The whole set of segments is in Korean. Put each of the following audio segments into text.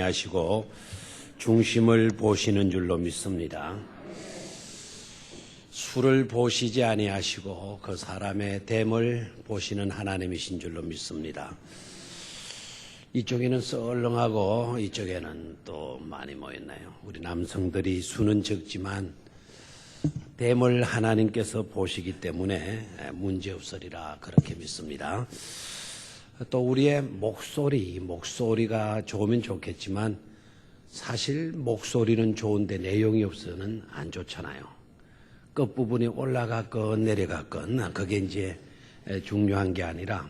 하시고 중심을 보시는 줄로 믿습니다. 수를 보시지 아니하시고 그 사람의 됨을 보시는 하나님이신 줄로 믿습니다. 이쪽에는 썰렁하고 이쪽에는 또 많이 모였나요? 우리 남성들이 수는 적지만 됨을 하나님께서 보시기 때문에 문제없으리라 그렇게 믿습니다. 또 우리의 목소리가 좋으면 좋겠지만 사실 목소리는 좋은데 내용이 없으면 안 좋잖아요. 끝부분이 올라갔건 내려갔건 그게 이제 중요한 게 아니라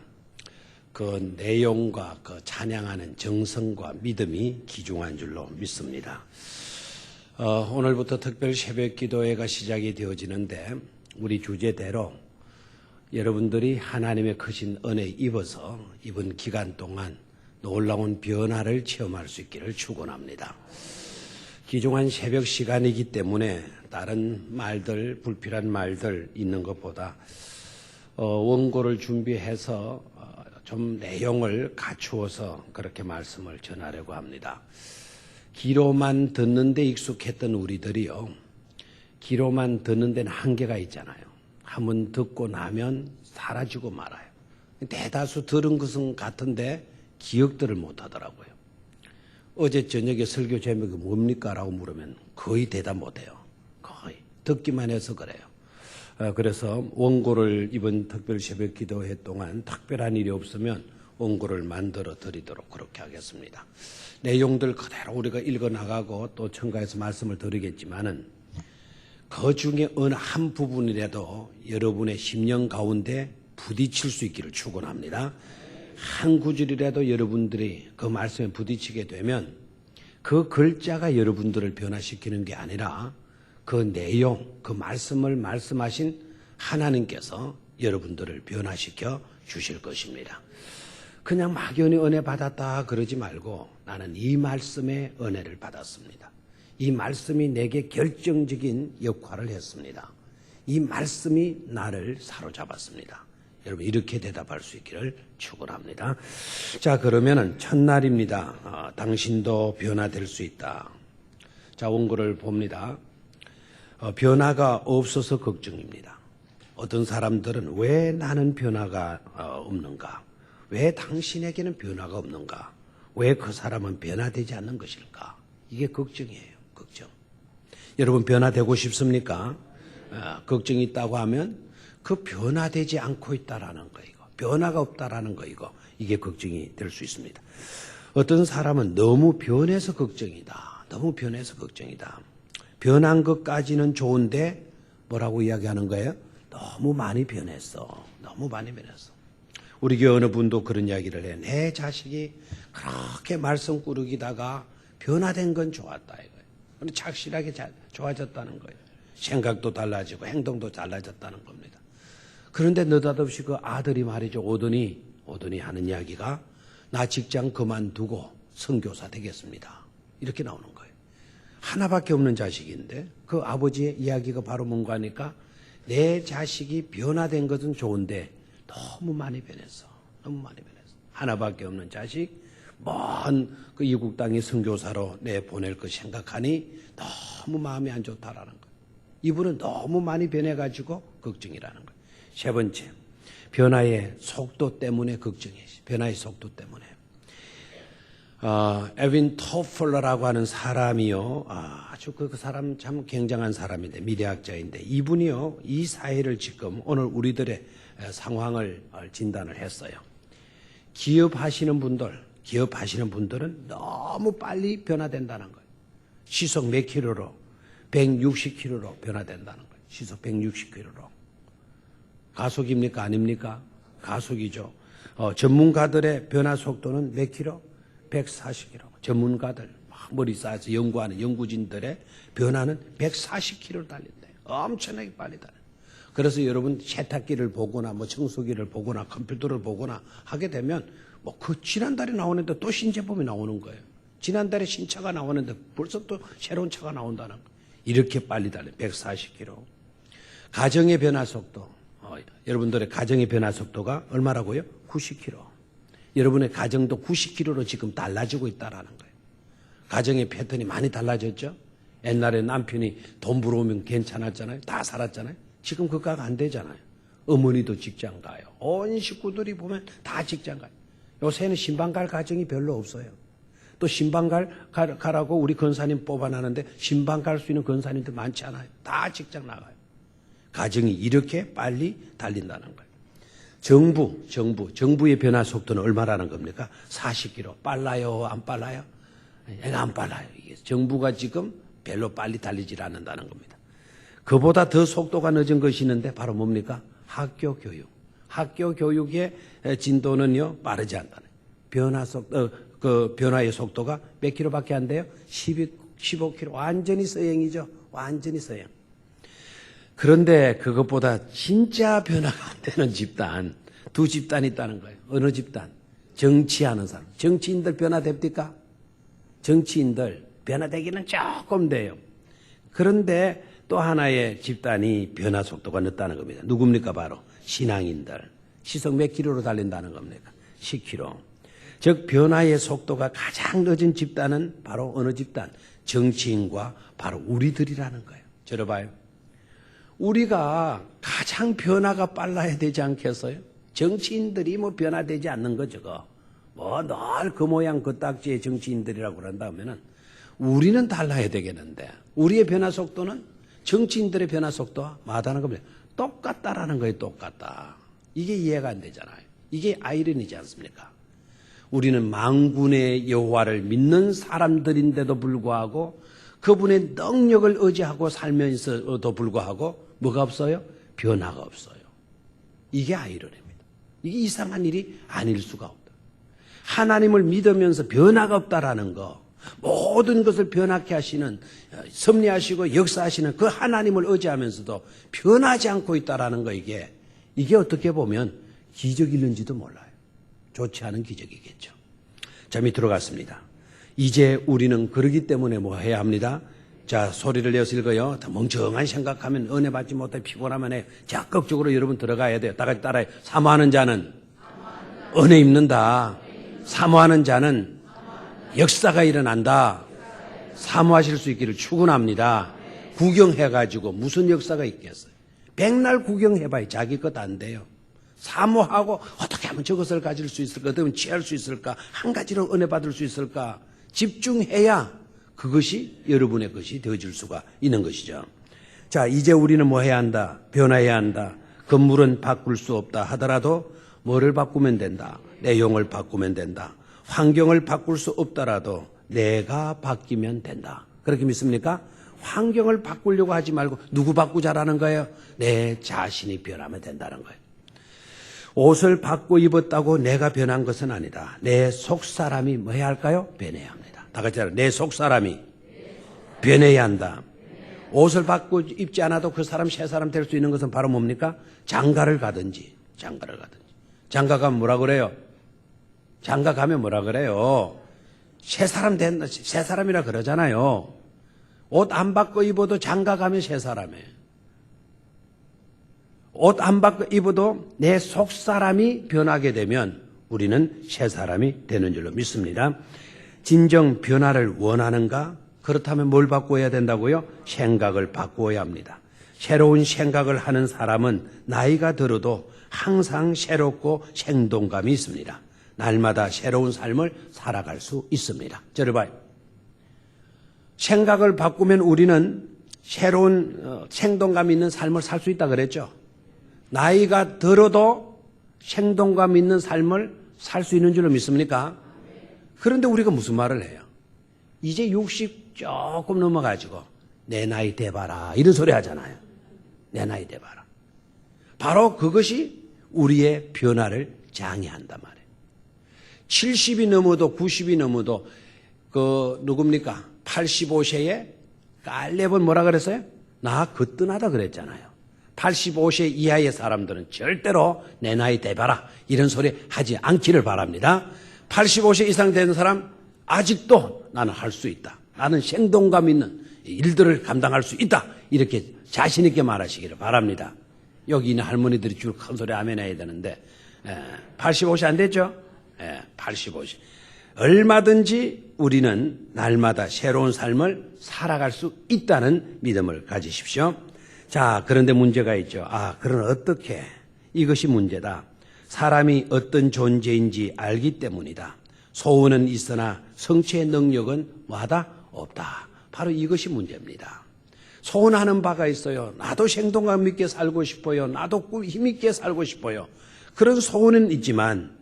그 내용과 그 찬양하는 정성과 믿음이 귀중한 줄로 믿습니다. 오늘부터 특별 새벽 기도회가 시작이 되어지는데 우리 주제대로 여러분들이 하나님의 크신 은혜에 입어서 이번 기간 동안 놀라운 변화를 체험할 수 있기를 축원합니다. 귀중한 새벽 시간이기 때문에 다른 말들, 불필요한 말들 있는 것보다 원고를 준비해서 좀 내용을 갖추어서 그렇게 말씀을 전하려고 합니다. 귀로만 듣는데 익숙했던 우리들이요, 귀로만 듣는 데는 한계가 있잖아요. 한번 듣고 나면 사라지고 말아요. 대다수 들은 것은 같은데 기억들을 못하더라고요. 어제 저녁에 설교 제목이 뭡니까? 라고 물으면 거의 대답 못해요. 거의 듣기만 해서 그래요. 그래서 원고를 이번 특별 새벽 기도회 동안 특별한 일이 없으면 원고를 만들어 드리도록 그렇게 하겠습니다. 내용들 그대로 우리가 읽어 나가고 또 첨가해서 말씀을 드리겠지만은 그 중에 어느 한 부분이라도 여러분의 심령 가운데 부딪힐 수 있기를 축원합니다. 한 구절이라도 여러분들이 그 말씀에 부딪히게 되면 그 글자가 여러분들을 변화시키는 게 아니라 그 내용, 그 말씀을 말씀하신 하나님께서 여러분들을 변화시켜 주실 것입니다. 그냥 막연히 은혜 받았다 그러지 말고 나는 이 말씀의 은혜를 받았습니다. 이 말씀이 내게 결정적인 역할을 했습니다. 이 말씀이 나를 사로잡았습니다. 여러분 이렇게 대답할 수 있기를 축원합니다. 자, 그러면은 첫날입니다. 당신도 변화될 수 있다. 자, 원고를 봅니다. 변화가 없어서 걱정입니다. 어떤 사람들은 왜 나는 변화가 없는가? 왜 당신에게는 변화가 없는가? 왜 그 사람은 변화되지 않는 것일까? 이게 걱정이에요. 걱정. 여러분 변화되고 싶습니까? 걱정이 있다고 하면 그 변화되지 않고 있다라는 거 이거. 변화가 없다라는 거 이거. 이게 걱정이 될 수 있습니다. 어떤 사람은 너무 변해서 걱정이다. 너무 변해서 걱정이다. 변한 것까지는 좋은데 뭐라고 이야기하는 거예요? 너무 많이 변했어. 너무 많이 변했어. 우리 교회 어느 분도 그런 이야기를 해. 내 자식이 그렇게 말썽 꾸러기다가 변화된 건 좋았다 이거예요. 착실하게 좋아졌다는 거예요. 생각도 달라지고 행동도 달라졌다는 겁니다. 그런데 느닷없이 그 아들이 말이죠. 오더니 하는 이야기가 나 직장 그만두고 선교사 되겠습니다. 이렇게 나오는 거예요. 하나밖에 없는 자식인데 그 아버지의 이야기가 바로 뭔가 하니까 내 자식이 변화된 것은 좋은데 너무 많이 변했어. 너무 많이 변했어. 하나밖에 없는 자식 먼 그 이국 땅의 선교사로 내보낼 거 생각하니 너무 마음이 안 좋다라는 거예요. 이분은 너무 많이 변해가지고 걱정이라는 거예요. 세 번째, 변화의 속도 때문에 걱정이에요. 변화의 속도 때문에. 에빈 토플러라고 하는 사람이요. 아주 그 사람 참 굉장한 사람인데, 미래학자인데, 이분이요, 이 사회를 지금 오늘 우리들의 상황을 진단을 했어요. 기업하시는 분들은 너무 빨리 변화된다는 거예요. 시속 몇 킬로로? 160킬로로 변화된다는 거예요. 시속 160킬로로. 가속입니까? 아닙니까? 가속이죠. 전문가들의 변화 속도는 몇 킬로? 140킬로. 전문가들, 머리 쌓아서 연구하는 연구진들의 변화는 140킬로를 달린대요. 엄청나게 빨리 달려요. 그래서 여러분 세탁기를 보거나 뭐 청소기를 보거나 컴퓨터를 보거나 하게 되면 뭐 그 지난달에 나오는데 또 신제품이 나오는 거예요. 지난달에 신차가 나오는데 벌써 또 새로운 차가 나온다는 거예요. 이렇게 빨리 달려요. 140킬로. 가정의 변화 속도. 여러분들의 가정의 변화 속도가 얼마라고요? 90킬로. 여러분의 가정도 90km로 지금 달라지고 있다라는 거예요. 가정의 패턴이 많이 달라졌죠. 옛날에 남편이 돈 벌어오면 괜찮았잖아요. 다 살았잖아요. 지금 그가가 안 되잖아요. 어머니도 직장 가요. 온 식구들이 보면 다 직장 가요. 요새는 신방 갈 가정이 별로 없어요. 또 신방 가라고 우리 권사님 뽑아놨는데 신방 갈 수 있는 권사님들 많지 않아요. 다 직장 나가요. 가정이 이렇게 빨리 달린다는 거예요. 정부의 변화 속도는 얼마라는 겁니까? 40km. 빨라요? 안 빨라요? 얘가 안 빨라요. 이게 정부가 지금 별로 빨리 달리질 않는다는 겁니다. 그보다 더 속도가 늦은 것이 있는데 바로 뭡니까? 학교 교육. 학교 교육의 진도는요, 빠르지 않다는. 변화의 속도가 몇 킬로밖에 안 돼요? 15km. 완전히 서행이죠. 완전히 서행. 그런데 그것보다 진짜 변화가 안 되는 집단, 두 집단이 있다는 거예요. 어느 집단? 정치하는 사람. 정치인들 변화됩니까? 정치인들 변화되기는 조금 돼요. 그런데 또 하나의 집단이 변화 속도가 늦다는 겁니다. 누굽니까? 바로 신앙인들. 시속 몇 킬로로 달린다는 겁니까? 10km. 즉 변화의 속도가 가장 늦은 집단은 바로 어느 집단? 정치인과 바로 우리들이라는 거예요. 들어봐요. 우리가 가장 변화가 빨라야 되지 않겠어요? 정치인들이 뭐 변화되지 않는 거 저거. 뭐 늘 그 모양 그 딱지의 정치인들이라고 그런다면은 우리는 달라야 되겠는데 우리의 변화 속도는 정치인들의 변화 속도와 마다하는 겁니다. 똑같다라는 거예요. 똑같다. 이게 이해가 안 되잖아요. 이게 아이러니지 않습니까? 우리는 만군의 여호와를 믿는 사람들인데도 불구하고 그분의 능력을 의지하고 살면서도 불구하고 뭐가 없어요? 변화가 없어요. 이게 아이러니입니다. 이게 이상한 일이 아닐 수가 없다. 하나님을 믿으면서 변화가 없다라는 거, 모든 것을 변하게 하시는, 섭리하시고 역사하시는 그 하나님을 의지하면서도 변하지 않고 있다라는 거, 이게 어떻게 보면 기적일는지도 몰라요. 좋지 않은 기적이겠죠. 자, 밑으로 갔습니다. 이제 우리는 그러기 때문에 뭐 해야 합니다? 자, 소리를 내어서 읽어요. 멍청한 생각하면 은혜 받지 못해 피곤하면 해. 적극적으로 여러분 들어가야 돼요. 다 같이 따라해요. 사모하는 자는 은혜 입는다. 사모하는 자는 역사가 일어난다. 사모하실 수 있기를 축원합니다. 구경해가지고 무슨 역사가 있겠어요? 백날 구경해봐야 자기 것 안 돼요. 사모하고 어떻게 하면 저것을 가질 수 있을까? 어떻게 하면 취할 수 있을까? 한 가지로 은혜 받을 수 있을까? 집중해야 그것이 여러분의 것이 되어질 수가 있는 것이죠. 자, 이제 우리는 뭐 해야 한다? 변화해야 한다. 건물은 바꿀 수 없다 하더라도 뭐를 바꾸면 된다? 내용을 바꾸면 된다. 환경을 바꿀 수 없더라도 내가 바뀌면 된다. 그렇게 믿습니까? 환경을 바꾸려고 하지 말고 누구 바꾸자라는 거예요? 내 자신이 변하면 된다는 거예요. 옷을 바꿔 입었다고 내가 변한 것은 아니다. 내 속사람이 뭐 해야 할까요? 변해야 합니다. 다 같이 내 속사람이 변해야 한다. 옷을 바꿔 입지 않아도 그 사람 새 사람 될 수 있는 것은 바로 뭡니까? 장가를 가든지. 장가 가면 뭐라 그래요? 장가 가면 뭐라 그래요? 새 사람이라 그러잖아요. 옷 안 바꿔 입어도 장가 가면 새 사람이에요. 옷 안 바꿔 입어도 내 속사람이 변하게 되면 우리는 새 사람이 되는 줄로 믿습니다. 진정 변화를 원하는가? 그렇다면 뭘 바꿔야 된다고요? 생각을 바꾸어야 합니다. 새로운 생각을 하는 사람은 나이가 들어도 항상 새롭고 생동감이 있습니다. 날마다 새로운 삶을 살아갈 수 있습니다. 저를 봐요. 생각을 바꾸면 우리는 새로운 생동감 있는 삶을 살 수 있다 그랬죠. 나이가 들어도 생동감 있는 삶을 살 수 있는 줄로 믿습니까? 그런데 우리가 무슨 말을 해요? 이제 60 조금 넘어가지고 내 나이 돼봐라 이런 소리 하잖아요. 내 나이 돼봐라. 바로 그것이 우리의 변화를 장애한단 말이에요. 70이 넘어도 90이 넘어도 누굽니까? 85세에 깔렙은 뭐라 그랬어요? 나 거뜬하다 그랬잖아요. 85세 이하의 사람들은 절대로 내 나이 돼봐라 이런 소리 하지 않기를 바랍니다. 85세 이상 된 사람 아직도 나는 할 수 있다. 나는 생동감 있는 일들을 감당할 수 있다. 이렇게 자신 있게 말하시기를 바랍니다. 여기 있는 할머니들이 줄 큰 소리 아멘 해야 되는데 85세 안 됐죠? 85세. 얼마든지 우리는 날마다 새로운 삶을 살아갈 수 있다는 믿음을 가지십시오. 자, 그런데 문제가 있죠. 그럼 어떻게? 이것이 문제다. 사람이 어떤 존재인지 알기 때문이다. 소원은 있으나 성취의 능력은 뭐하다? 없다. 바로 이것이 문제입니다. 소원하는 바가 있어요. 나도 생동감 있게 살고 싶어요. 나도 힘있게 살고 싶어요. 그런 소원은 있지만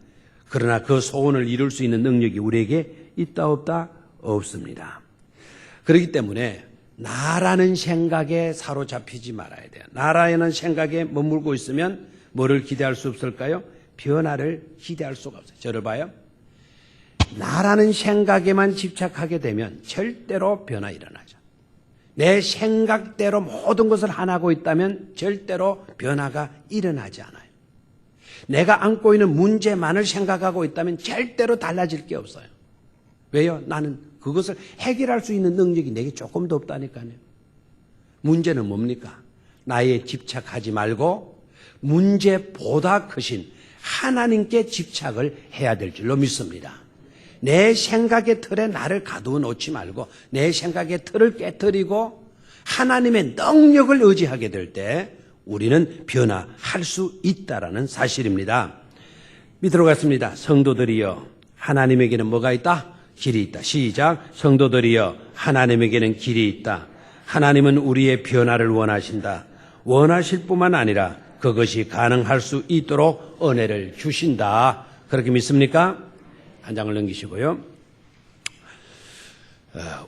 그러나 그 소원을 이룰 수 있는 능력이 우리에게 있다 없다? 없습니다. 그렇기 때문에 나라는 생각에 사로잡히지 말아야 돼요. 나라는 생각에 머물고 있으면 뭐를 기대할 수 없을까요? 변화를 기대할 수가 없어요. 저를 봐요. 나라는 생각에만 집착하게 되면 절대로 변화 일어나죠. 내 생각대로 모든 것을 하고 있다면 절대로 변화가 일어나지 않아요. 내가 안고 있는 문제만을 생각하고 있다면 절대로 달라질 게 없어요. 왜요? 나는 그것을 해결할 수 있는 능력이 내게 조금도 없다니까요. 문제는 뭡니까? 나에 집착하지 말고 문제보다 크신 하나님께 집착을 해야 될 줄로 믿습니다. 내 생각의 틀에 나를 가두어 놓지 말고 내 생각의 틀을 깨뜨리고 하나님의 능력을 의지하게 될 때 우리는 변화할 수 있다라는 사실입니다. 밑으로 갔습니다. 성도들이여 하나님에게는 뭐가 있다? 길이 있다. 시작. 성도들이여 하나님에게는 길이 있다. 하나님은 우리의 변화를 원하신다. 원하실 뿐만 아니라 그것이 가능할 수 있도록 은혜를 주신다. 그렇게 믿습니까? 한 장을 넘기시고요.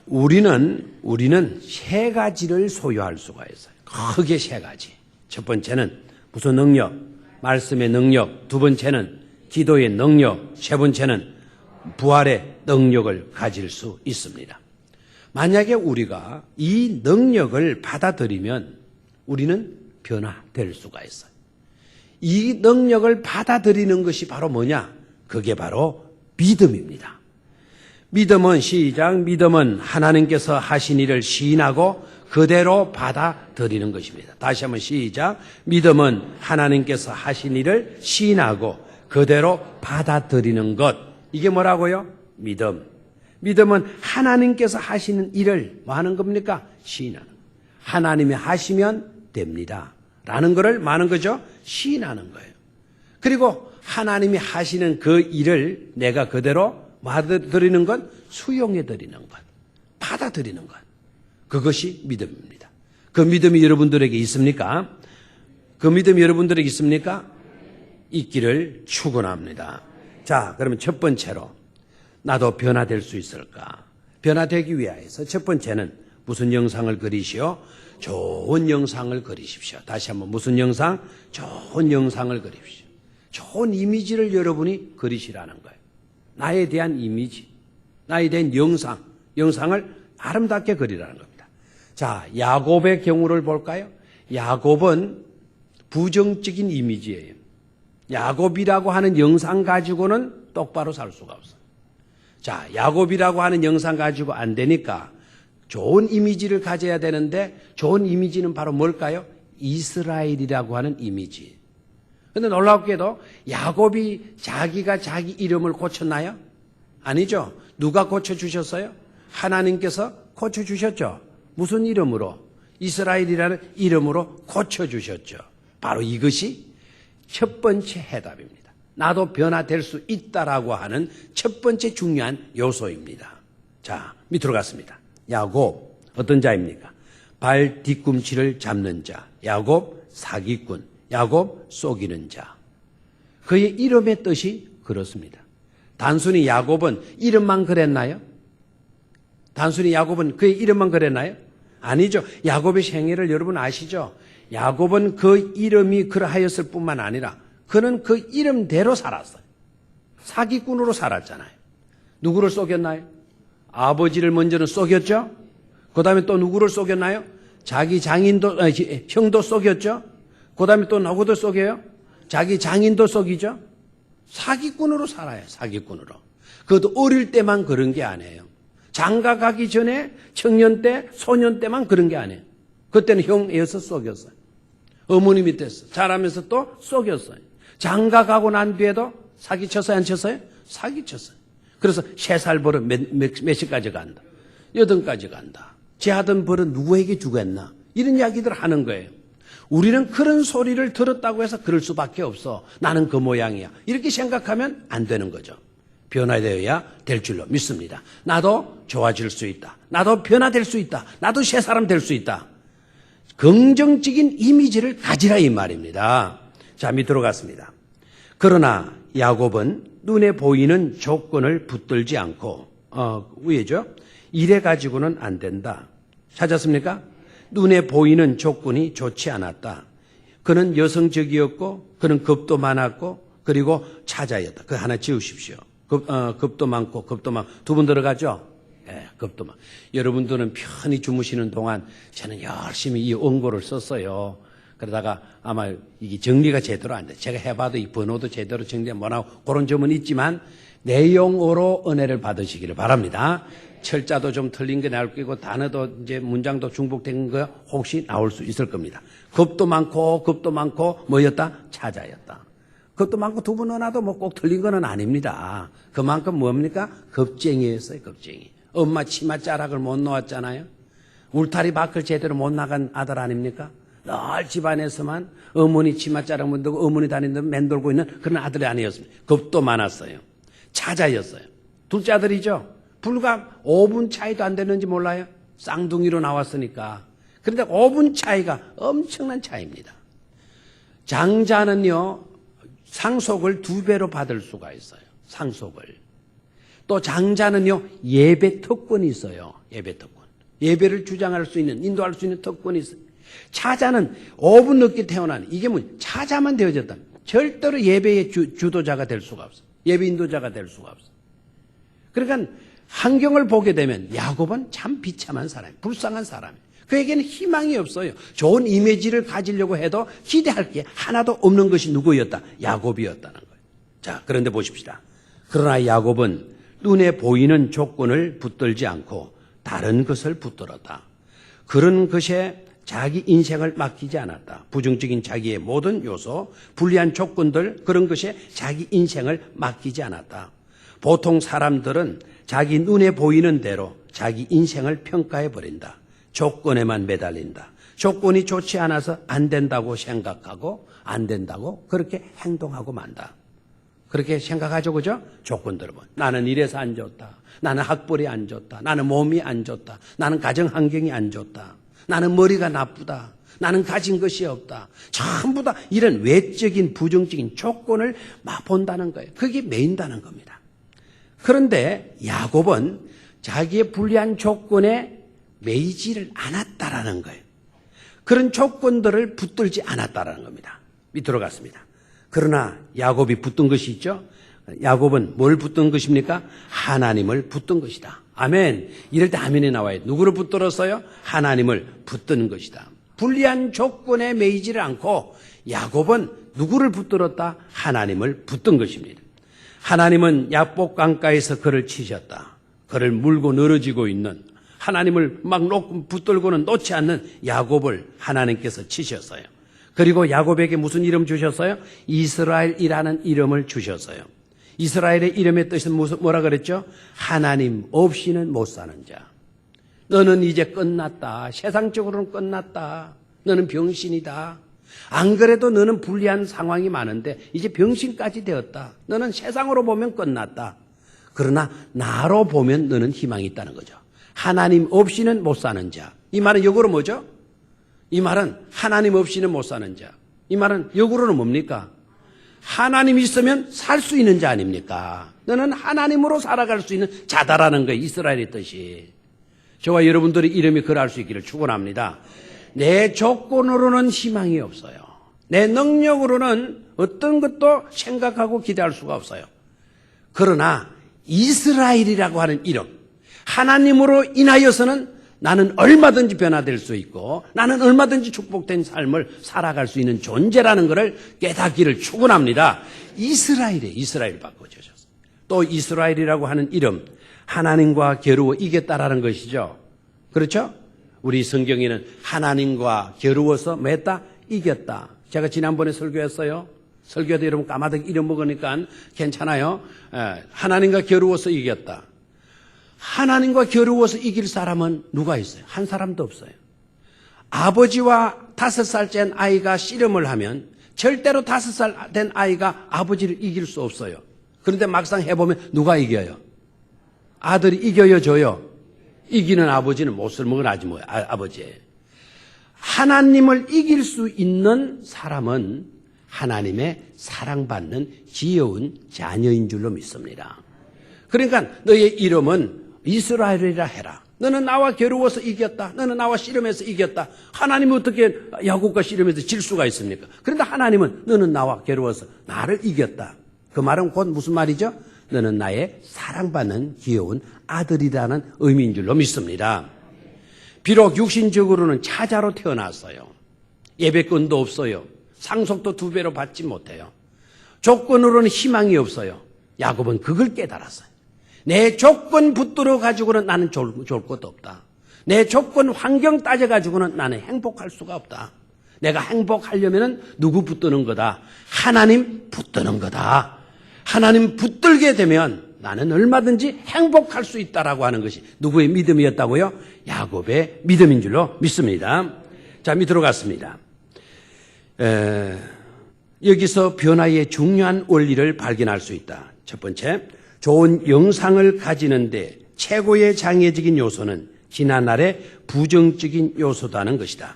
우리는 세 가지를 소유할 수가 있어요. 크게 세 가지. 첫 번째는 무슨 능력? 말씀의 능력. 두 번째는 기도의 능력. 세 번째는 부활의 능력을 가질 수 있습니다. 만약에 우리가 이 능력을 받아들이면 우리는 변화될 수가 있어요. 이 능력을 받아들이는 것이 바로 뭐냐? 그게 바로 믿음입니다. 믿음은 시작. 믿음은 하나님께서 하신 일을 시인하고 그대로 받아들이는 것입니다. 다시 한번 시작. 믿음은 하나님께서 하신 일을 시인하고 그대로 받아들이는 것. 이게 뭐라고요? 믿음. 믿음은 하나님께서 하시는 일을 뭐 하는 겁니까? 시인하는. 하나님이 하시면 됩니다. 라는 것을 뭐 하는 거죠? 시인하는 거예요. 그리고 하나님이 하시는 그 일을 내가 그대로 받아들이는 것, 수용해드리는 것, 받아들이는 것. 그것이 믿음입니다. 그 믿음이 여러분들에게 있습니까? 그 믿음이 여러분들에게 있습니까? 있기를 축원합니다. 자, 그러면 첫 번째로 나도 변화될 수 있을까? 변화되기 위해서 첫 번째는 무슨 영상을 그리시오? 좋은 영상을 그리십시오. 다시 한번 무슨 영상? 좋은 영상을 그리십시오. 좋은 이미지를 여러분이 그리시라는 거예요. 나에 대한 이미지, 나에 대한 영상을 아름답게 그리라는 겁니다. 자, 야곱의 경우를 볼까요? 야곱은 부정적인 이미지예요. 야곱이라고 하는 영상 가지고는 똑바로 살 수가 없어요. 자, 야곱이라고 하는 영상 가지고 안 되니까 좋은 이미지를 가져야 되는데 좋은 이미지는 바로 뭘까요? 이스라엘이라고 하는 이미지. 그런데 놀랍게도 야곱이 자기가 자기 이름을 고쳤나요? 아니죠. 누가 고쳐주셨어요? 하나님께서 고쳐주셨죠. 무슨 이름으로? 이스라엘이라는 이름으로 고쳐주셨죠. 바로 이것이 첫 번째 해답입니다. 나도 변화될 수 있다라고 하는 첫 번째 중요한 요소입니다. 자, 밑으로 갔습니다. 야곱 어떤 자입니까? 발 뒤꿈치를 잡는 자. 야곱 사기꾼. 야곱 속이는 자. 그의 이름의 뜻이 그렇습니다. 단순히 야곱은 이름만 그랬나요? 단순히 야곱은 그의 이름만 그랬나요? 아니죠. 야곱의 생애를 여러분 아시죠? 야곱은 그 이름이 그러하였을 뿐만 아니라 그는 그 이름대로 살았어요. 사기꾼으로 살았잖아요. 누구를 속였나요? 아버지를 먼저는 속였죠. 그 다음에 또 누구를 속였나요? 자기 형도 속였죠. 그 다음에 또 누구도 속여요? 자기 장인도 속이죠. 사기꾼으로 살아요. 사기꾼으로. 그것도 어릴 때만 그런 게 아니에요. 장가 가기 전에 청년 때, 소년 때만 그런 게 아니에요. 그때는 형에서 속였어요. 어머니 밑에서 자라면서 또 속였어요. 장가 가고 난 뒤에도 사기쳤어요? 안 쳤어요? 사기쳤어요. 그래서 3살 벌은 몇 시까지 간다. 8까지 간다. 제 하던 벌은 누구에게 주겠나? 이런 이야기들을 하는 거예요. 우리는 그런 소리를 들었다고 해서 그럴 수밖에 없어. 나는 그 모양이야. 이렇게 생각하면 안 되는 거죠. 변화되어야 될 줄로 믿습니다. 나도 좋아질 수 있다. 나도 변화될 수 있다. 나도 새 사람 될 수 있다. 긍정적인 이미지를 가지라 이 말입니다. 자, 밑으로 갔습니다. 그러나 야곱은 눈에 보이는 조건을 붙들지 않고 위에죠. 이래 가지고는 안 된다. 찾았습니까? 눈에 보이는 조건이 좋지 않았다. 그는 여성적이었고 그는 겁도 많았고 그리고 차자였다. 그거 하나 지우십시오. 겁도 많고 두 분 들어가죠? 예, 겁도 많고. 여러분들은 편히 주무시는 동안 저는 열심히 이 원고를 썼어요. 그러다가 아마 이게 정리가 제대로 안 돼. 제가 해봐도 이 번호도 제대로 정리가 못 하고 그런 점은 있지만 내용으로 은혜를 받으시기를 바랍니다. 철자도 좀 틀린 게 나올 거고 단어도 이제 문장도 중복된 거 혹시 나올 수 있을 겁니다. 겁도 많고 뭐였다? 차자였다. 겁도 많고 두 분 언어도 뭐 꼭 틀린 건 아닙니다. 그만큼 뭡니까? 겁쟁이였어요. 겁쟁이. 엄마 치마 자락을 못 놓았잖아요. 울타리 밖을 제대로 못 나간 아들 아닙니까? 늘 집안에서만 어머니 치마 자락 만들고 어머니 다니는 데 맴돌고 있는 그런 아들이 아니었습니다. 겁도 많았어요. 차자였어요. 둘째 아들이죠. 불과 5분 차이도 안 되는지 몰라요? 쌍둥이로 나왔으니까. 그런데 5분 차이가 엄청난 차이입니다. 장자는요, 상속을 2배로 받을 수가 있어요. 상속을. 또 장자는요, 예배 특권이 있어요. 예배 특권. 예배를 주장할 수 있는, 인도할 수 있는 특권이 있어요. 차자는 5분 늦게 태어나는, 이게 뭐, 차자만 되어졌다. 절대로 예배의 주도자가 될 수가 없어. 예배 인도자가 될 수가 없어. 그러니까 환경을 보게 되면 야곱은 참 비참한 사람이에요. 불쌍한 사람이에요. 그에게는 희망이 없어요. 좋은 이미지를 가지려고 해도 기대할 게 하나도 없는 것이 누구였다? 야곱이었다는 거예요. 자, 그런데 보십시다. 그러나 야곱은 눈에 보이는 조건을 붙들지 않고 다른 것을 붙들었다. 그런 것에 자기 인생을 맡기지 않았다. 부정적인 자기의 모든 요소, 불리한 조건들, 그런 것에 자기 인생을 맡기지 않았다. 보통 사람들은 자기 눈에 보이는 대로 자기 인생을 평가해 버린다. 조건에만 매달린다. 조건이 좋지 않아서 안 된다고 생각하고 안 된다고 그렇게 행동하고 만다. 그렇게 생각하죠, 그죠? 조건들을 보면 나는 이래서 안 좋다. 나는 학벌이 안 좋다. 나는 몸이 안 좋다. 나는 가정 환경이 안 좋다. 나는 머리가 나쁘다. 나는 가진 것이 없다. 전부 다 이런 외적인 부정적인 조건을 막 본다는 거예요. 그게 매인다는 겁니다. 그런데 야곱은 자기의 불리한 조건에 매이지를 않았다라는 거예요. 그런 조건들을 붙들지 않았다라는 겁니다. 밑으로 갔습니다. 그러나 야곱이 붙든 것이 있죠. 야곱은 뭘 붙든 것입니까? 하나님을 붙든 것이다. 아멘. 이럴 때 아멘이 나와요. 누구를 붙들었어요? 하나님을 붙드는 것이다. 불리한 조건에 매이지를 않고 야곱은 누구를 붙들었다? 하나님을 붙든 것입니다. 하나님은 야복 강가에서 그를 치셨다. 그를 물고 늘어지고 있는 하나님을 막 붙들고는 놓지 않는 야곱을 하나님께서 치셨어요. 그리고 야곱에게 무슨 이름 주셨어요? 이스라엘이라는 이름을 주셨어요. 이스라엘의 이름의 뜻은 뭐라 그랬죠? 하나님 없이는 못 사는 자. 너는 이제 끝났다. 세상적으로는 끝났다. 너는 병신이다. 안 그래도 너는 불리한 상황이 많은데 이제 병신까지 되었다. 너는 세상으로 보면 끝났다. 그러나 나로 보면 너는 희망이 있다는 거죠. 하나님 없이는 못 사는 자. 이 말은 역으로 뭐죠? 이 말은 하나님 없이는 못 사는 자. 이 말은 역으로는 뭡니까? 하나님 있으면 살 수 있는 자 아닙니까? 너는 하나님으로 살아갈 수 있는 자다라는 거예요. 이스라엘의 뜻이. 저와 여러분들의 이름이 그럴 수 있기를 축원합니다. 내 조건으로는 희망이 없어요. 내 능력으로는 어떤 것도 생각하고 기대할 수가 없어요. 그러나 이스라엘이라고 하는 이름, 하나님으로 인하여서는 나는 얼마든지 변화될 수 있고 나는 얼마든지 축복된 삶을 살아갈 수 있는 존재라는 것을 깨닫기를 축원합니다. 이스라엘 바꿔주셨어요. 또 이스라엘이라고 하는 이름, 하나님과 겨루어 이겼다라는 것이죠. 그렇죠? 우리 성경에는 하나님과 겨루어서 뭐 했다? 이겼다. 제가 지난번에 설교했어요. 설교도 여러분 까마득 잃어먹으니까 괜찮아요. 하나님과 겨루어서 이겼다. 하나님과 겨루어서 이길 사람은 누가 있어요? 한 사람도 없어요. 아버지와 5살 된 아이가 씨름을 하면 절대로 5살 된 아이가 아버지를 이길 수 없어요. 그런데 막상 해보면 누가 이겨요? 아들이 이겨요, 져요? 이기는 아버지는 못 쓸먹은 아지 뭐예요, 아버지예요. 하나님을 이길 수 있는 사람은 하나님의 사랑받는 귀여운 자녀인 줄로 믿습니다. 그러니까 너의 이름은 이스라엘이라 해라. 너는 나와 겨루어서 이겼다. 너는 나와 씨름해서 이겼다. 하나님은 어떻게 야곱과 씨름해서 질 수가 있습니까? 그런데 하나님은 너는 나와 겨루어서 나를 이겼다. 그 말은 곧 무슨 말이죠? 너는 나의 사랑받는 귀여운 아들이라는 의미인 줄로 믿습니다. 비록 육신적으로는 차자로 태어났어요. 예배권도 없어요. 상속도 2배로 받지 못해요. 조건으로는 희망이 없어요. 야곱은 그걸 깨달았어요. 내 조건 붙들어 가지고는 나는 좋을 것도 없다. 내 조건 환경 따져 가지고는 나는 행복할 수가 없다. 내가 행복하려면은 누구 붙드는 거다? 하나님 붙드는 거다. 하나님 붙들게 되면 나는 얼마든지 행복할 수 있다라고 하는 것이 누구의 믿음이었다고요? 야곱의 믿음인 줄로 믿습니다. 자, 밑으로 갔습니다. 여기서 변화의 중요한 원리를 발견할 수 있다. 첫 번째, 좋은 영상을 가지는데 최고의 장애적인 요소는 지난날의 부정적인 요소다는 것이다.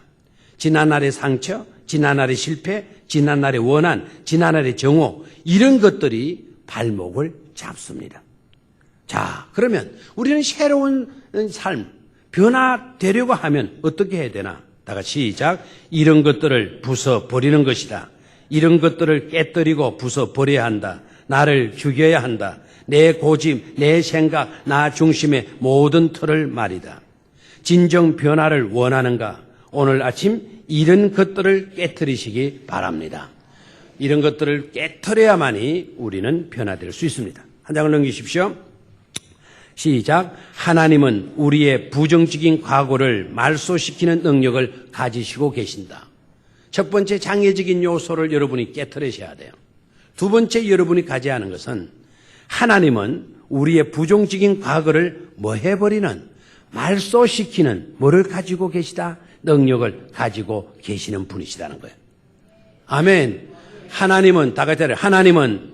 지난날의 상처, 지난날의 실패, 지난날의 원한, 지난날의 정오, 이런 것들이 발목을 잡습니다. 자, 그러면 우리는 새로운 삶, 변화되려고 하면 어떻게 해야 되나? 다 같이 시작. 이런 것들을 부숴버리는 것이다. 이런 것들을 깨뜨리고 부숴버려야 한다. 나를 죽여야 한다. 내 고집, 내 생각, 나 중심의 모든 틀을 말이다. 진정 변화를 원하는가? 오늘 아침 이런 것들을 깨뜨리시기 바랍니다. 이런 것들을 깨뜨려야만이 우리는 변화될 수 있습니다. 한 장을 넘기십시오. 시작. 하나님은 우리의 부정적인 과거를 말소시키는 능력을 가지시고 계신다. 첫 번째 장애적인 요소를 여러분이 깨뜨리셔야 돼요. 두 번째 여러분이 가져야 하는 것은 하나님은 우리의 부정적인 과거를 뭐 해버리는, 말소시키는 뭐를 가지고 계시다? 능력을 가지고 계시는 분이시다는 거예요. 아멘. 하나님은, 다 같이 하나님은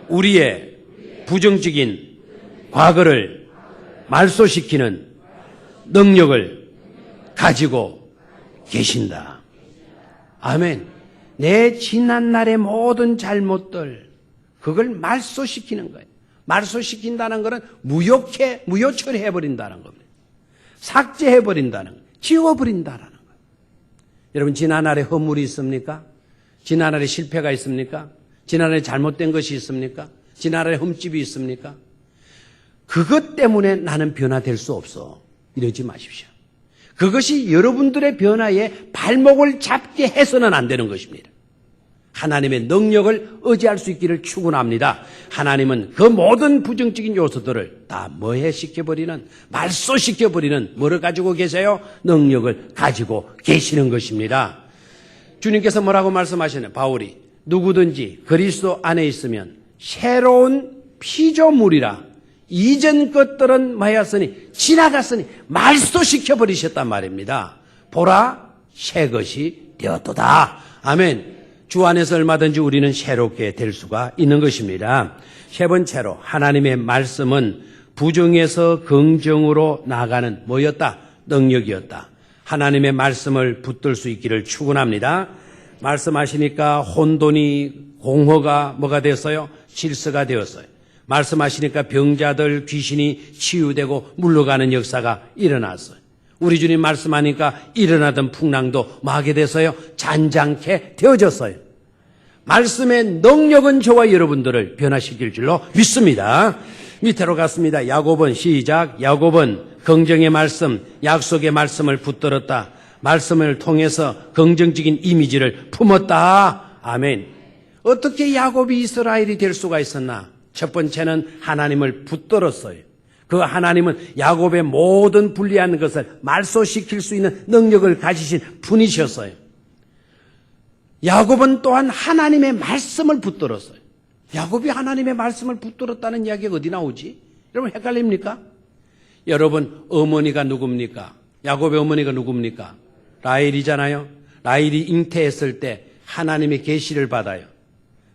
우리의 부정적인 과거를 말소시키는 능력을 가지고 계신다. 아멘. 내 지난날의 모든 잘못들, 그걸 말소시키는 거예요. 말소시킨다는 것은 무효처리해버린다는 겁니다. 삭제해버린다는 거예요. 지워버린다는 거예요. 여러분, 지난날에 허물이 있습니까? 지난날에 실패가 있습니까? 지난날에 잘못된 것이 있습니까? 지난날에 흠집이 있습니까? 그것 때문에 나는 변화될 수 없어. 이러지 마십시오. 그것이 여러분들의 변화에 발목을 잡게 해서는 안 되는 것입니다. 하나님의 능력을 의지할 수 있기를 축원합니다. 하나님은 그 모든 부정적인 요소들을 다 뭐해시켜버리는, 말소시켜버리는 뭐를 가지고 계세요? 능력을 가지고 계시는 것입니다. 주님께서 뭐라고 말씀하시나요? 바울이 누구든지 그리스도 안에 있으면 새로운 피조물이라 이전 것들은 뭐였으니 지나갔으니 말소시켜버리셨단 말입니다. 보라 새 것이 되었도다. 아멘. 주 안에서 얼마든지 우리는 새롭게 될 수가 있는 것입니다. 세 번째로 하나님의 말씀은 부정에서 긍정으로 나가는 뭐였다? 능력이었다. 하나님의 말씀을 붙들 수 있기를 축원합니다. 말씀하시니까 혼돈이, 공허가 뭐가 되었어요? 질서가 되었어요. 말씀하시니까 병자들, 귀신이 치유되고 물러가는 역사가 일어났어요. 우리 주님 말씀하니까 일어나던 풍랑도 뭐하게 돼서요? 잔잔케 되어졌어요. 말씀의 능력은 저와 여러분들을 변화시킬 줄로 믿습니다. 밑으로 갔습니다. 야곱은 시작. 야곱은 긍정의 말씀, 약속의 말씀을 붙들었다. 말씀을 통해서 긍정적인 이미지를 품었다. 아멘. 어떻게 야곱이 이스라엘이 될 수가 있었나? 첫 번째는 하나님을 붙들었어요. 그 하나님은 야곱의 모든 불리한 것을 말소시킬 수 있는 능력을 가지신 분이셨어요. 야곱은 또한 하나님의 말씀을 붙들었어요. 야곱이 하나님의 말씀을 붙들었다는 이야기가 어디 나오지? 여러분 헷갈립니까? 여러분 어머니가 누굽니까? 야곱의 어머니가 누굽니까? 라헬이잖아요. 라헬이 잉태했을 때 하나님의 계시를 받아요.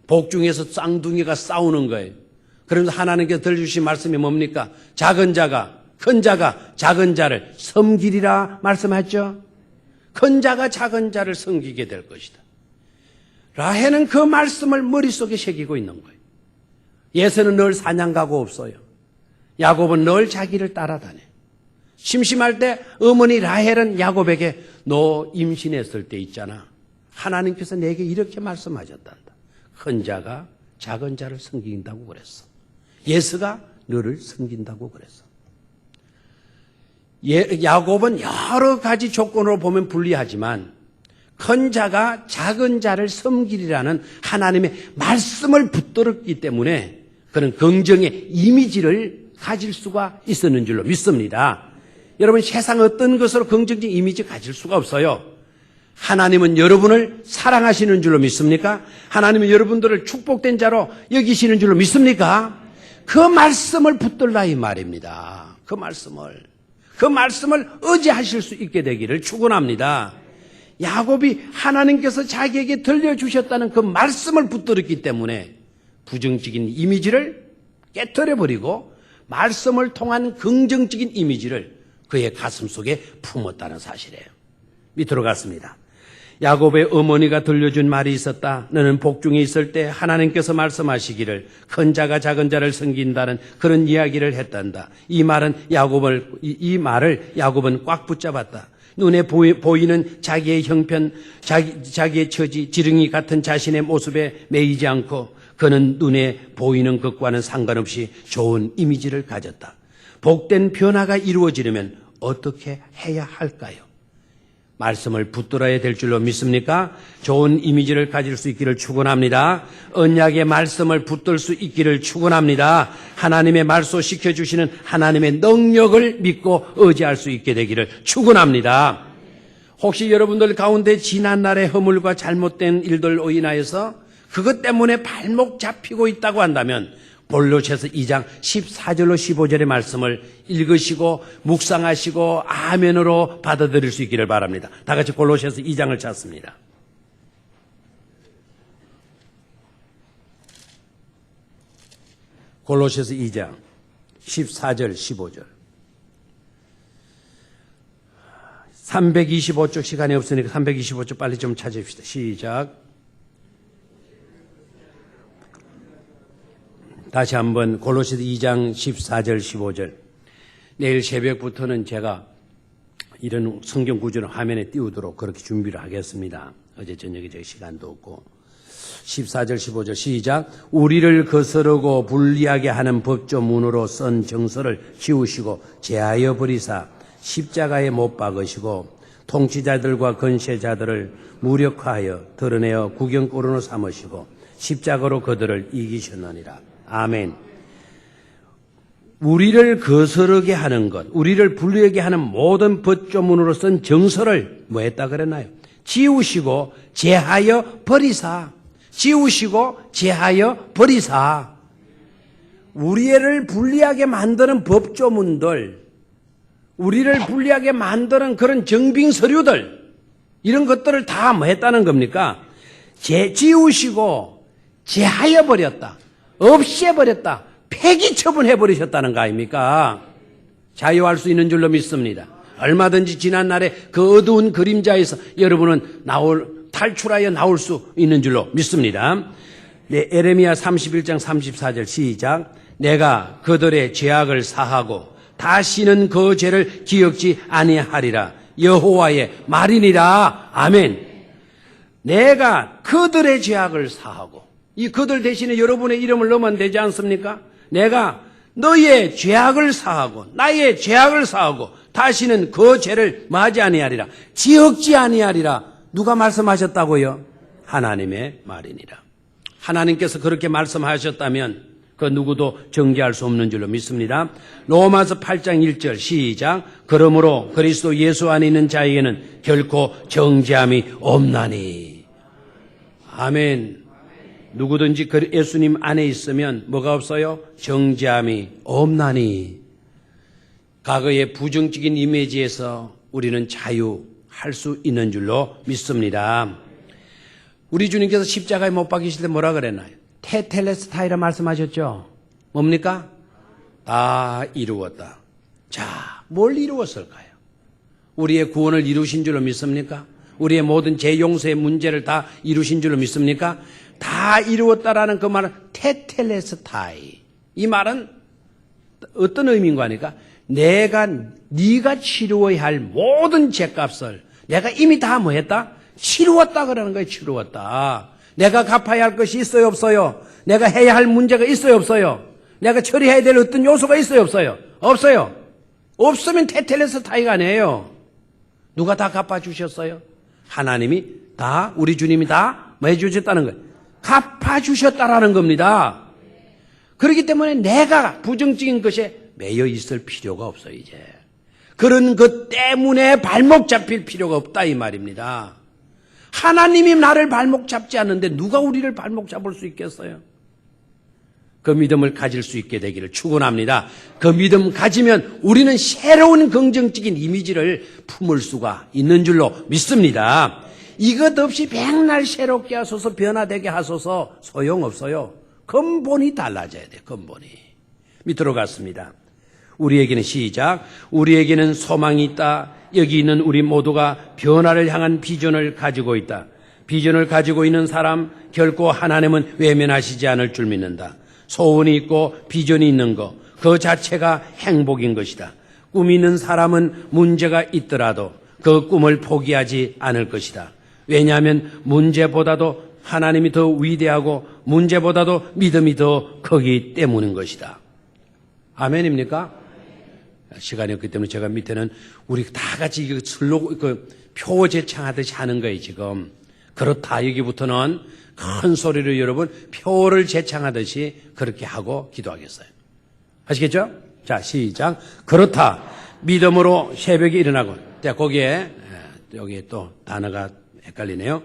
복중에서 쌍둥이가 싸우는 거예요. 그러면서 하나님께서 들려주신 말씀이 뭡니까? 작은 자가 큰 자가 작은 자를 섬기리라 말씀하셨죠. 큰 자가 작은 자를 섬기게 될 것이다. 라헬은 그 말씀을 머릿속에 새기고 있는 거예요. 예서는 늘 사냥 가고 없어요. 야곱은 늘 자기를 따라다녀. 심심할 때 어머니 라헬은 야곱에게 너 임신했을 때 있잖아. 하나님께서 내게 이렇게 말씀하셨단다. 큰 자가 작은 자를 섬긴다고 그랬어. 예서가 너를 섬긴다고 그랬어. 야곱은 여러 가지 조건으로 보면 불리하지만 큰 자가 작은 자를 섬기리라는 하나님의 말씀을 붙들었기 때문에 그런 긍정의 이미지를 가질 수가 있었는 줄로 믿습니다. 여러분 세상 어떤 것으로 긍정적인 이미지 가질 수가 없어요. 하나님은 여러분을 사랑하시는 줄로 믿습니까? 하나님은 여러분들을 축복된 자로 여기시는 줄로 믿습니까? 그 말씀을 붙들라 이 말입니다. 그 말씀을 의지하실 수 있게 되기를 축원합니다. 야곱이 하나님께서 자기에게 들려주셨다는 그 말씀을 붙들었기 때문에 부정적인 이미지를 깨트려버리고 말씀을 통한 긍정적인 이미지를 그의 가슴 속에 품었다는 사실이에요. 밑으로 갔습니다. 야곱의 어머니가 들려준 말이 있었다. 너는 복중에 있을 때 하나님께서 말씀하시기를 큰 자가 작은 자를 섬긴다는 그런 이야기를 했단다. 이 말을 야곱은 꽉 붙잡았다. 눈에 보이는 자기의 형편, 자기의 처지, 지렁이 같은 자신의 모습에 매이지 않고 그는 눈에 보이는 것과는 상관없이 좋은 이미지를 가졌다. 복된 변화가 이루어지려면 어떻게 해야 할까요? 말씀을 붙들어야 될 줄로 믿습니까? 좋은 이미지를 가질 수 있기를 축원합니다. 언약의 말씀을 붙들 수 있기를 축원합니다. 하나님의 말소시켜 주시는 하나님의 능력을 믿고 의지할 수 있게 되기를 축원합니다. 혹시 여러분들 가운데 지난날의 허물과 잘못된 일들로 인하여서 그것 때문에 발목 잡히고 있다고 한다면 골로새서 2장 14절로 15절의 말씀을 읽으시고 묵상하시고 아멘으로 받아들일 수 있기를 바랍니다. 다 같이 골로새서 2장을 찾습니다. 골로새서 2장 14절 15절 325쪽 시간이 없으니까 325쪽 빨리 좀 찾읍시다. 시작. 다시 한번 골로새서 2장 14절 15절. 내일 새벽부터는 제가 이런 성경 구절을 화면에 띄우도록 그렇게 준비를 하겠습니다. 어제 저녁에 제 시간도 없고. 14절 15절 시작. 우리를 거스르고 불리하게 하는 법조문으로 쓴 정서를 지우시고 제하여 버리사 십자가에 못 박으시고 통치자들과 권세자들을 무력화하여 드러내어 구경거리로 삼으시고 십자가로 그들을 이기셨느니라. 아멘. 우리를 거스르게 하는 것, 우리를 불리하게 하는 모든 법조문으로 쓴 정서를 뭐 했다 그랬나요? 지우시고 제하여 버리사. 지우시고 제하여 버리사. 우리를 불리하게 만드는 법조문들, 우리를 불리하게 만드는 그런 정빙 서류들, 이런 것들을 다 뭐 했다는 겁니까? 지우시고 제하여 버렸다. 없애버렸다. 폐기 처분해버리셨다는 거 아닙니까? 자유할 수 있는 줄로 믿습니다. 얼마든지 지난날의 그 어두운 그림자에서 여러분은 탈출하여 나올 수 있는 줄로 믿습니다. 네, 에레미야 31장 34절 시작. 내가 그들의 죄악을 사하고 다시는 그 죄를 기억지 아니하리라. 여호와의 말이니라. 아멘. 내가 그들의 죄악을 사하고, 이 그들 대신에 여러분의 이름을 넣으면 되지 않습니까? 내가 너의 죄악을 사하고 나의 죄악을 사하고 다시는 그 죄를 마지 아니하리라. 지억지 아니하리라. 누가 말씀하셨다고요? 하나님의 말이니라. 하나님께서 그렇게 말씀하셨다면 그 누구도 정죄할 수 없는 줄로 믿습니다. 로마서 8장 1절 시작. 그러므로 그리스도 예수 안에 있는 자에게는 결코 정죄함이 없나니. 아멘. 누구든지 예수님 안에 있으면 뭐가 없어요? 정죄함이 없나니. 과거의 부정적인 이미지에서 우리는 자유할 수 있는 줄로 믿습니다. 우리 주님께서 십자가에 못 박히실 때 뭐라 그랬나요? 테텔레스타이라 말씀하셨죠? 뭡니까? 다 이루었다. 자, 뭘 이루었을까요? 우리의 구원을 이루신 줄로 믿습니까? 우리의 모든 죄 용서의 문제를 다 이루신 줄로 믿습니까? 다 이루었다라는 그 말은 테텔레스타이. 이 말은 어떤 의미인가 하니까 네가 치루어야 할 모든 죄값을 내가 이미 다 뭐 했다? 치루었다 그러는 거예요. 치루었다. 내가 갚아야 할 것이 있어요, 없어요? 내가 해야 할 문제가 있어요, 없어요? 내가 처리해야 될 어떤 요소가 있어요, 없어요? 없어요. 없으면 테텔레스타이가 아니에요. 누가 다 갚아주셨어요? 하나님이 다, 우리 주님이 다 뭐 해주셨다는 거예요? 갚아주셨다라는 겁니다. 그렇기 때문에 내가 부정적인 것에 매여 있을 필요가 없어요, 이제. 그런 것 때문에 발목 잡힐 필요가 없다, 이 말입니다. 하나님이 나를 발목 잡지 않는데 누가 우리를 발목 잡을 수 있겠어요? 그 믿음을 가질 수 있게 되기를 축원합니다. 그 믿음 가지면 우리는 새로운 긍정적인 이미지를 품을 수가 있는 줄로 믿습니다. 이것 없이 백날 새롭게 하소서 변화되게 하소서 소용없어요. 근본이 달라져야 돼요. 근본이. 밑으로 갔습니다. 우리에게는 시작. 우리에게는 소망이 있다. 여기 있는 우리 모두가 변화를 향한 비전을 가지고 있다. 비전을 가지고 있는 사람 결코 하나님은 외면하시지 않을 줄 믿는다. 소원이 있고 비전이 있는 것, 그 자체가 행복인 것이다. 꿈이 있는 사람은 문제가 있더라도 그 꿈을 포기하지 않을 것이다. 왜냐하면 문제보다도 하나님이 더 위대하고 문제보다도 믿음이 더 크기 때문인 것이다. 아멘입니까? 시간이 없기 때문에 제가 밑에는 우리 다 같이 표 제창하듯이 하는 거예요, 지금. 그렇다. 여기부터는 큰 소리로 여러분 표를 제창하듯이 그렇게 하고 기도하겠어요. 아시겠죠? 자, 시작. 그렇다. 믿음으로 새벽에 일어나고. 자, 거기에 여기 또 단어가 헷갈리네요.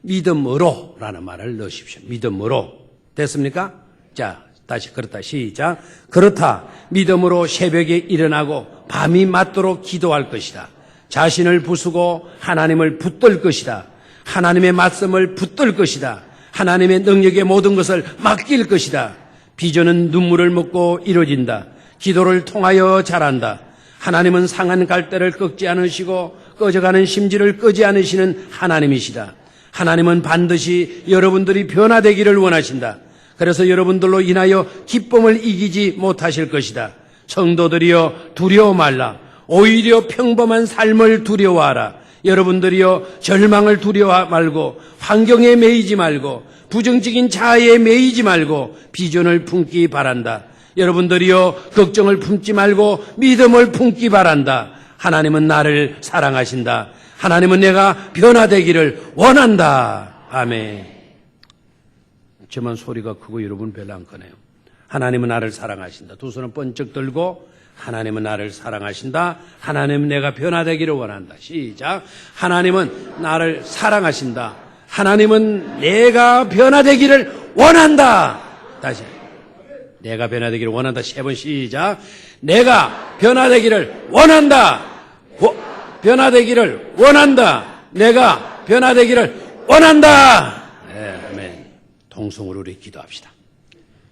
믿음으로라는 말을 넣으십시오. 믿음으로. 됐습니까? 자, 다시 그렇다. 시작. 그렇다. 믿음으로 새벽에 일어나고 밤이 맞도록 기도할 것이다. 자신을 부수고 하나님을 붙들 것이다. 하나님의 말씀을 붙들 것이다. 하나님의 능력의 모든 것을 맡길 것이다. 비전은 눈물을 먹고 이루어진다. 기도를 통하여 자란다. 하나님은 상한 갈대를 꺾지 않으시고 꺼져가는 심지를 끄지 않으시는 하나님이시다. 하나님은 반드시 여러분들이 변화되기를 원하신다. 그래서 여러분들로 인하여 기쁨을 이기지 못하실 것이다. 성도들이여 두려워 말라. 오히려 평범한 삶을 두려워하라. 여러분들이여 절망을 두려워 말고 환경에 매이지 말고 부정적인 자아에 매이지 말고 비전을 품기 바란다. 여러분들이여 걱정을 품지 말고 믿음을 품기 바란다. 하나님은 나를 사랑하신다. 하나님은 내가 변화되기를 원한다. 아멘. 저만 소리가 크고 여러분 별로 안 크네요. 하나님은 나를 사랑하신다. 두 손은 번쩍 들고 하나님은 나를 사랑하신다. 하나님은 내가 변화되기를 원한다. 시작. 하나님은 나를 사랑하신다. 하나님은 내가 변화되기를 원한다. 다시. 내가 변화되기를 원한다. 세 번 시작. 내가 변화되기를 원한다. 변화되기를 원한다. 내가 변화되기를 원한다. 네, 아멘. 통성으로 우리 기도합시다.